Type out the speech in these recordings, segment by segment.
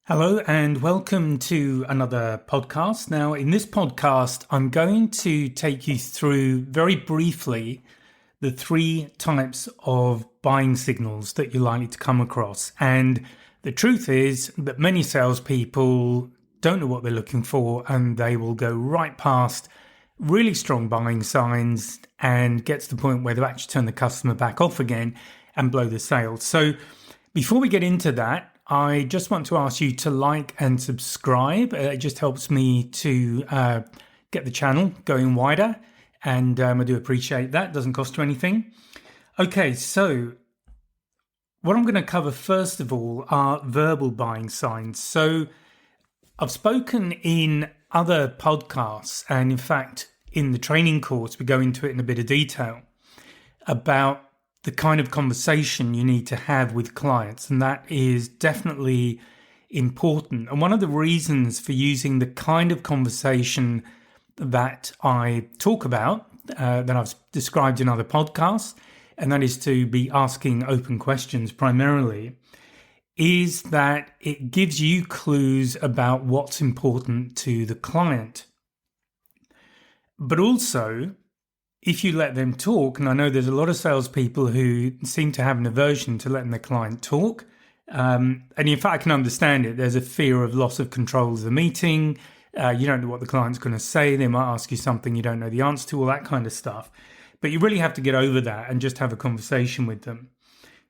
Hello and welcome to another podcast. Now, in this podcast, I'm going to take you through very briefly the three types of buying signals that you're likely to come across. And the truth is that many salespeople don't know what they're looking for and they will go right past really strong buying signs and get to the point where they'll actually turn the customer back off again and blow the sale. So before we get into that, I just want to ask you to like and subscribe. It just helps me to get the channel going wider, and I do appreciate that. It doesn't cost you anything. Okay, so what I'm going to cover first of all are verbal buying signs. So I've spoken in other podcasts, and in fact, in the training course, we go into it in a bit of detail about the kind of conversation you need to have with clients. And that is definitely important. And one of the reasons for using the kind of conversation that I talk about, that I've described in other podcasts, and that is to be asking open questions primarily, is that it gives you clues about what's important to the client. But also, if you let them talk, and I know there's a lot of salespeople who seem to have an aversion to letting their client talk, and in fact, I can understand it. There's a fear of loss of control of the meeting. You don't know what the client's going to say. They might ask you something you don't know the answer to, all that kind of stuff. But you really have to get over that and just have a conversation with them.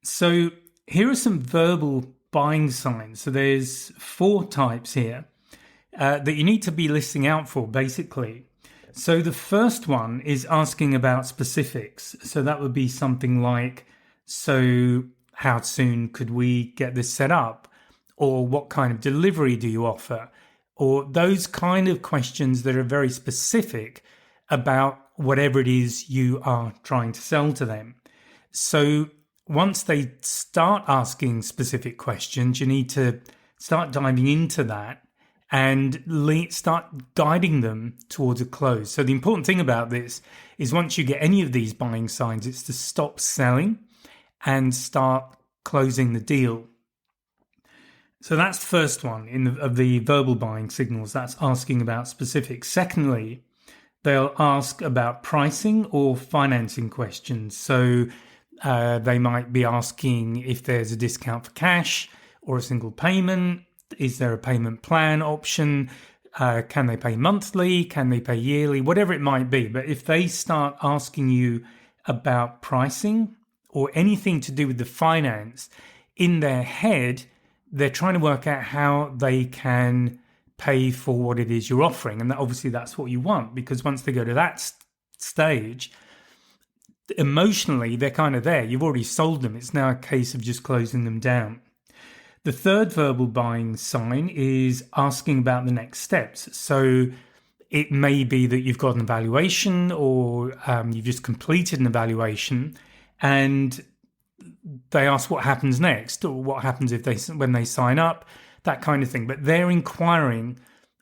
So here are some verbal buying signs. So there's 4 types here that you need to be listening out for, basically. So the first one is asking about specifics. So that would be something like, so how soon could we get this set up? Or what kind of delivery do you offer? Or those kind of questions that are very specific about whatever it is you are trying to sell to them. So once they start asking specific questions, you need to start diving into that and start guiding them towards a close. So the important thing about this is once you get any of these buying signs, it's to stop selling and start closing the deal. So that's the first one of the verbal buying signals. That's asking about specifics. Secondly, they'll ask about pricing or financing questions. So they might be asking if there's a discount for cash or a single payment. Is there a payment plan option? Can they pay monthly? Can they pay yearly? Whatever it might be. But if they start asking you about pricing or anything to do with the finance, in their head, they're trying to work out how they can pay for what it is you're offering. And obviously that's what you want, because once they go to that stage, emotionally, they're kind of there. You've already sold them. It's now a case of just closing them down. The third verbal buying sign is asking about the next steps. So it may be that you've got an evaluation or you've just completed an evaluation and they ask what happens next or what happens when they sign up, that kind of thing. But they're inquiring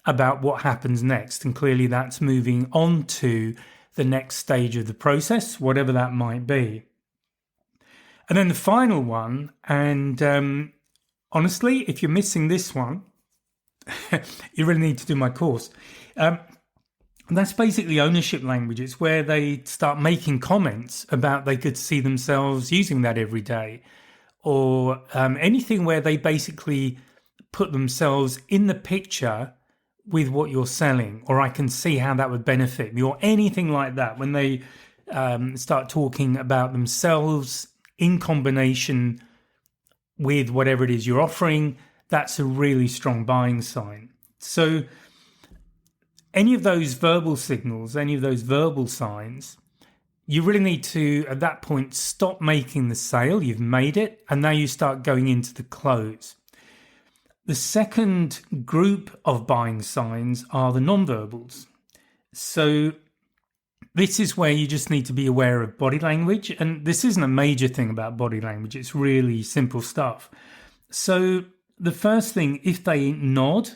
about what happens next. And clearly that's moving on to the next stage of the process, whatever that might be. And then the final one, and honestly, if you're missing this one, you really need to do my course. That's basically ownership language. It's where they start making comments about they could see themselves using that every day, or anything where they basically put themselves in the picture with what you're selling, or I can see how that would benefit me, or anything like that. When they start talking about themselves in combination with whatever it is you're offering, that's a really strong buying sign. So any of those verbal signals, any of those verbal signs, you really need to, at that point, stop making the sale. You've made it, and now you start going into the close. The second group of buying signs are the non-verbals. So this is where you just need to be aware of body language. And this isn't a major thing about body language. It's really simple stuff. So the first thing, if they nod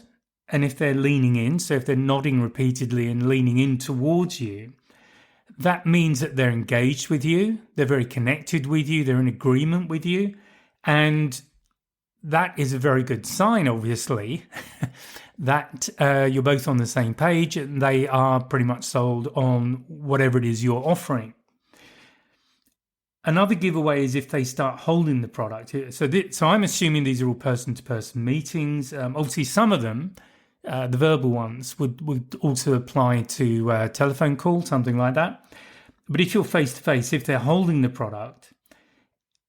and if they're leaning in, so if they're nodding repeatedly and leaning in towards you, that means that they're engaged with you. They're very connected with you. They're in agreement with you. And that is a very good sign, obviously, that you're both on the same page and they are pretty much sold on whatever it is you're offering. Another giveaway is if they start holding the product. So I'm assuming these are all person-to-person meetings. Obviously, some of them, the verbal ones, would also apply to telephone call, something like that. But if you're face-to-face, if they're holding the product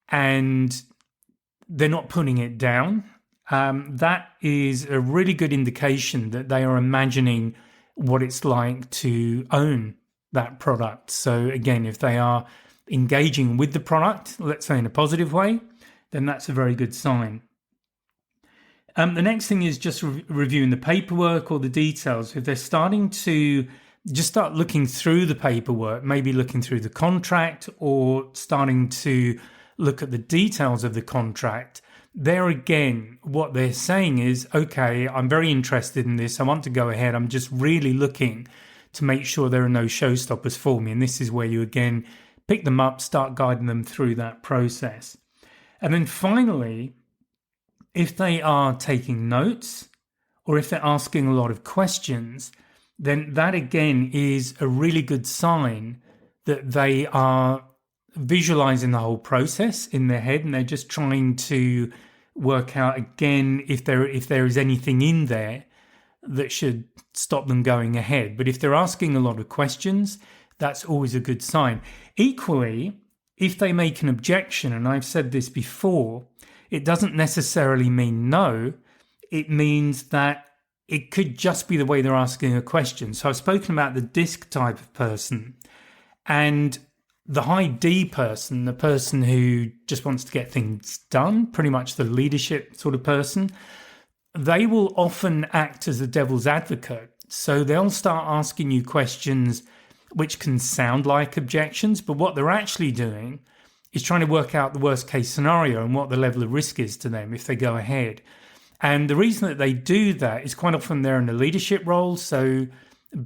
and they're not putting it down, that is a really good indication that they are imagining what it's like to own that product. So again, if they are engaging with the product, let's say in a positive way, then that's a very good sign. The next thing is just reviewing the paperwork or the details. If they're starting to just start looking through the paperwork, maybe looking through the contract or starting to look at the details of the contract, there again, what they're saying is, okay, I'm very interested in this. I want to go ahead. I'm just really looking to make sure there are no showstoppers for me. And this is where you again pick them up, start guiding them through that process. And then finally, if they are taking notes or if they're asking a lot of questions, then that again is a really good sign that they are visualizing the whole process in their head and they're just trying to work out again if there is anything in there that should stop them going ahead. But if they're asking a lot of questions, that's always a good sign. Equally, if they make an objection, and I've said this before, it doesn't necessarily mean no. It means that it could just be the way they're asking a question. So I've spoken about the DISC type of person and the high D person, the person who just wants to get things done, pretty much the leadership sort of person. They will often act as the devil's advocate. So they'll start asking you questions which can sound like objections, but what they're actually doing is trying to work out the worst case scenario and what the level of risk is to them if they go ahead. And the reason that they do that is quite often they're in a leadership role. So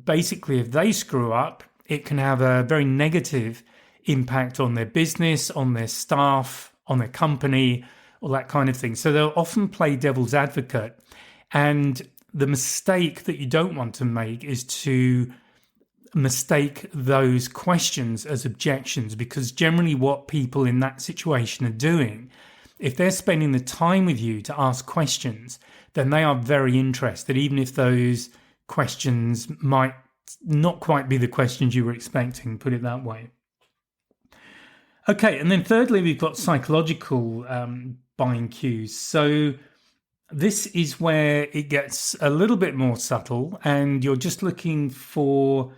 basically, if they screw up, it can have a very negative impact on their business, on their staff, on their company, all that kind of thing. So they'll often play devil's advocate. And the mistake that you don't want to make is to mistake those questions as objections, because generally what people in that situation are doing, if they're spending the time with you to ask questions, then they are very interested, even if those questions might not quite be the questions you were expecting, put it that way. Okay, and then thirdly, we've got psychological buying cues. So this is where it gets a little bit more subtle, and you're just looking for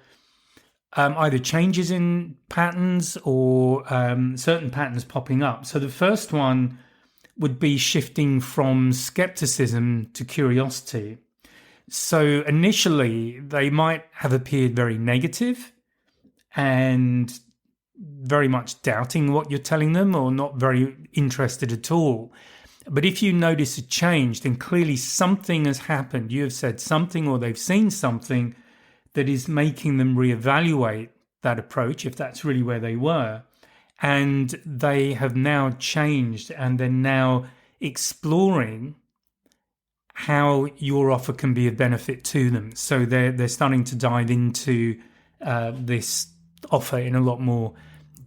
either changes in patterns or certain patterns popping up. So the first one would be shifting from skepticism to curiosity. So initially, they might have appeared very negative and very much doubting what you're telling them or not very interested at all. But if you notice a change, then clearly something has happened. You have said something or they've seen something that is making them reevaluate that approach, if that's really where they were. And they have now changed and they're now exploring how your offer can be of benefit to them. So they're starting to dive into this offer in a lot more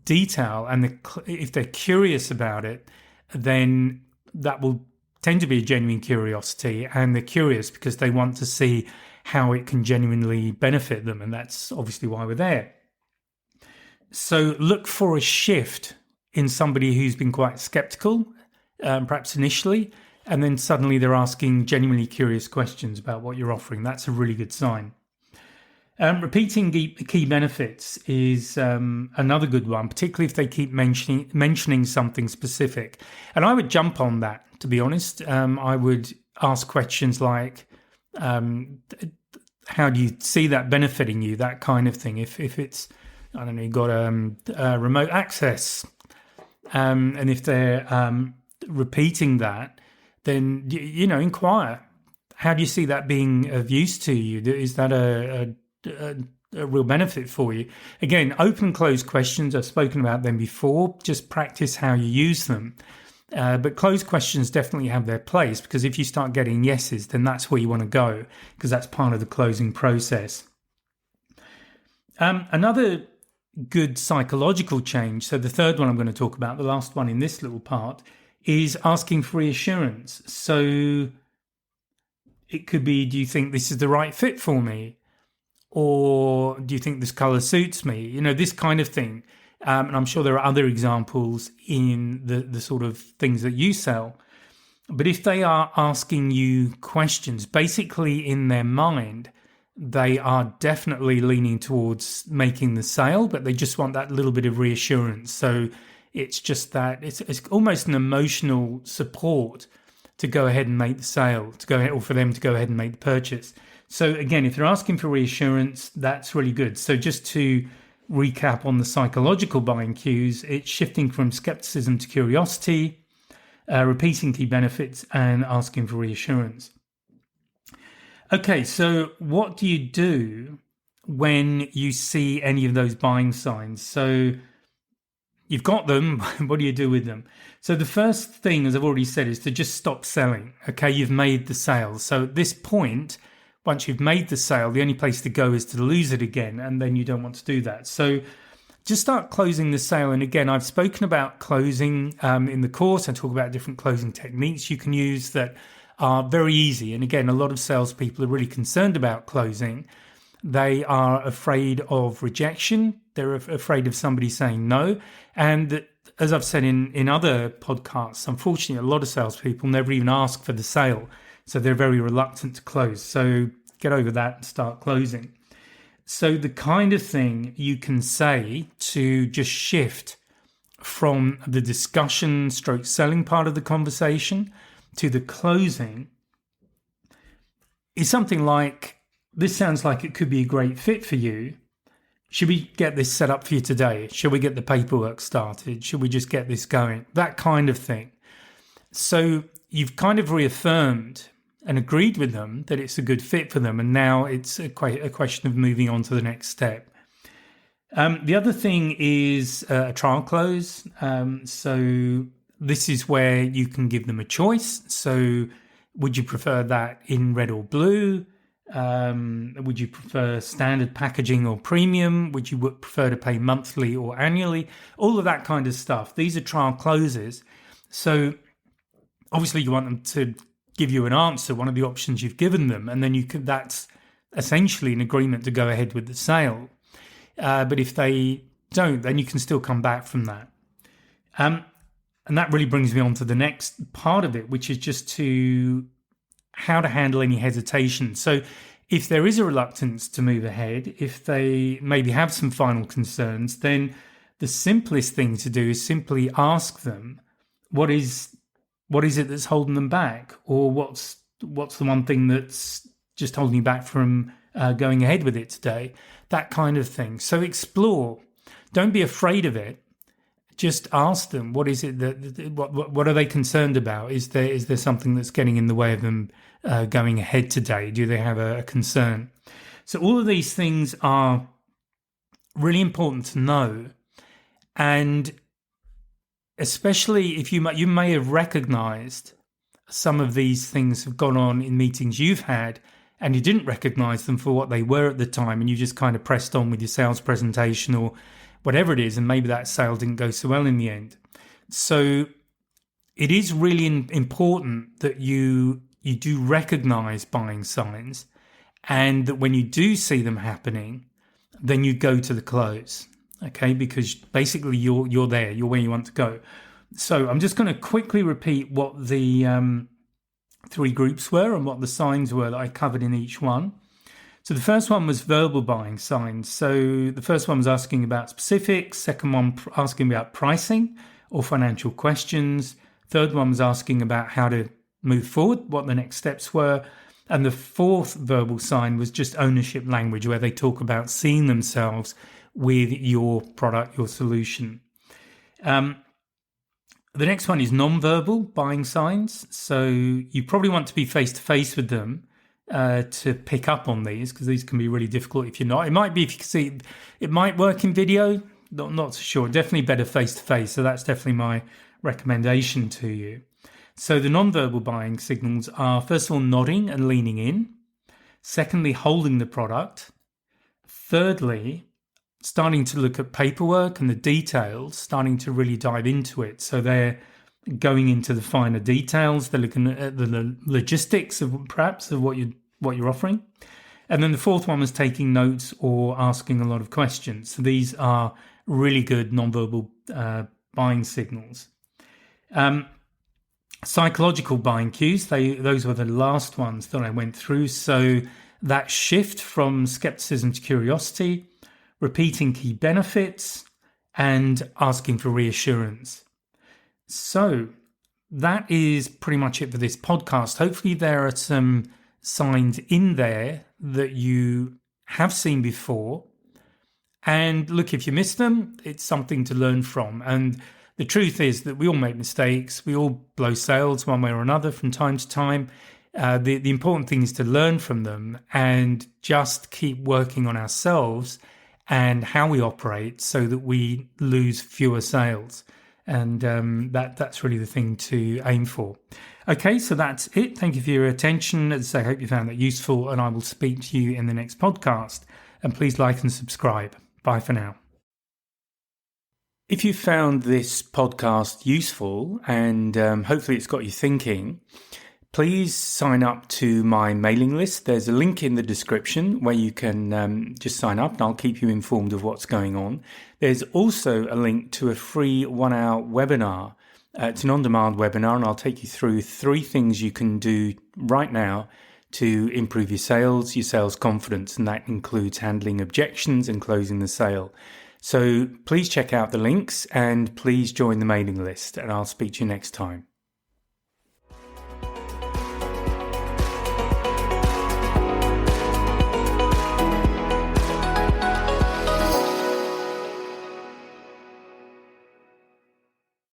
detail. And if they're curious about it, then that will tend to be a genuine curiosity. And they're curious because they want to see how it can genuinely benefit them. And that's obviously why we're there. So look for a shift in somebody who's been quite skeptical, perhaps initially, and then suddenly they're asking genuinely curious questions about what you're offering. That's a really good sign. Repeating key benefits is another good one, particularly if they keep mentioning something specific. And I would jump on that, to be honest. I would ask questions like, how do you see that benefiting you? That kind of thing. If it's, I don't know, you've got remote access, and if they're repeating that, then inquire. How do you see that being of use to you? Is that a real benefit for you? Again, open and closed questions. I've spoken about them before. Just practice how you use them. But closed questions definitely have their place, because if you start getting yeses, then that's where you want to go, because that's part of the closing process. Another good psychological change, so the third one I'm going to talk about, the last one in this little part, is asking for reassurance. So it could be, do you think this is the right fit for me? Or do you think this color suits me? This kind of thing. And I'm sure there are other examples in the sort of things that you sell. But if they are asking you questions, basically in their mind, they are definitely leaning towards making the sale, but they just want that little bit of reassurance. So it's just that it's almost an emotional support to go ahead and make the sale, or for them to go ahead and make the purchase. So again, if they're asking for reassurance, that's really good. So just to recap on the psychological buying cues, it's shifting from skepticism to curiosity, repeating key benefits, and asking for reassurance. Okay, so what do you do when you see any of those buying signs? So you've got them, what do you do with them? So the first thing, as I've already said, is to just stop selling. Okay, you've made the sale. So at this point, once you've made the sale, the only place to go is to lose it again, and then you don't want to do that. So just start closing the sale. And again, I've spoken about closing in the course. I talk about different closing techniques you can use that are very easy. And again, a lot of salespeople are really concerned about closing. They are afraid of rejection. They're afraid of somebody saying no. And as I've said in other podcasts, unfortunately, a lot of salespeople never even ask for the sale. So they're very reluctant to close. So get over that and start closing. So the kind of thing you can say to just shift from the discussion / selling part of the conversation to the closing is something like, this sounds like it could be a great fit for you. Should we get this set up for you today? Should we get the paperwork started? Should we just get this going? That kind of thing. So you've kind of reaffirmed and agreed with them that it's a good fit for them. And now it's a question of moving on to the next step. The other thing is a trial close. So this is where you can give them a choice. So would you prefer that in red or blue? Would you prefer standard packaging or premium? Would you prefer to pay monthly or annually? All of that kind of stuff. These are trial closes. So obviously you want them to give you an answer, one of the options you've given them, and then that's essentially an agreement to go ahead with the sale. But if they don't, then you can still come back from that. And that really brings me on to the next part of it, which is just how to handle any hesitation. So if there is a reluctance to move ahead, if they maybe have some final concerns, then the simplest thing to do is simply ask them, what is it that's holding them back? Or what's the one thing that's just holding you back from going ahead with it today? That kind of thing. So explore. Don't be afraid of it. Just ask them, what is it what are they concerned about? Is there something that's getting in the way of them going ahead today? Do they have a concern? So all of these things are really important to know. And especially if you may have recognized some of these things have gone on in meetings you've had, and you didn't recognize them for what they were at the time, and you just kind of pressed on with your sales presentation or whatever it is, and maybe that sale didn't go so well in the end. So it is really important that you do recognize buying signs, and that when you do see them happening, then you go to the close. Okay, because basically you're there, you're where you want to go. So I'm just going to quickly repeat what the three groups were and what the signs were that I covered in each one. So the first one was verbal buying signs. So the first one was asking about specifics. Second one, asking about pricing or financial questions. Third one was asking about how to move forward, what the next steps were. And the fourth verbal sign was just ownership language, where they talk about seeing themselves with your product, your solution. The next one is non-verbal buying signs. So you probably want to be face-to-face with them to pick up on these, because these can be really difficult if you're not. It might be, if you can see, it might work in video. not so sure. Definitely better face-to-face. So that's definitely my recommendation to you. So the non-verbal buying signals are, first of all, nodding and leaning in. Secondly, holding the product. Thirdly, starting to look at paperwork and the details, starting to really dive into it. So they're going into the finer details. They're looking at the logistics of perhaps of what you're offering. And then the fourth one was taking notes or asking a lot of questions. So these are really good nonverbal buying signals. Psychological buying cues, those were the last ones that I went through. So that shift from skepticism to curiosity, repeating key benefits, and asking for reassurance. So that is pretty much it for this podcast. Hopefully there are some signs in there that you have seen before. And look, if you miss them, it's something to learn from. And the truth is that we all make mistakes. We all blow sales one way or another from time to time. The important thing is to learn from them and just keep working on ourselves and how we operate so that we lose fewer sales. And that's really the thing to aim for. Okay, so that's it. Thank you for your attention. As I say, I hope you found that useful, and I will speak to you in the next podcast. And please like and subscribe. Bye for now. If you found this podcast useful and hopefully it's got you thinking, please sign up to my mailing list. There's a link in the description where you can just sign up and I'll keep you informed of what's going on. There's also a link to a free 1-hour webinar. It's an on-demand webinar and I'll take you through 3 things you can do right now to improve your sales confidence, and that includes handling objections and closing the sale. So please check out the links and please join the mailing list, and I'll speak to you next time.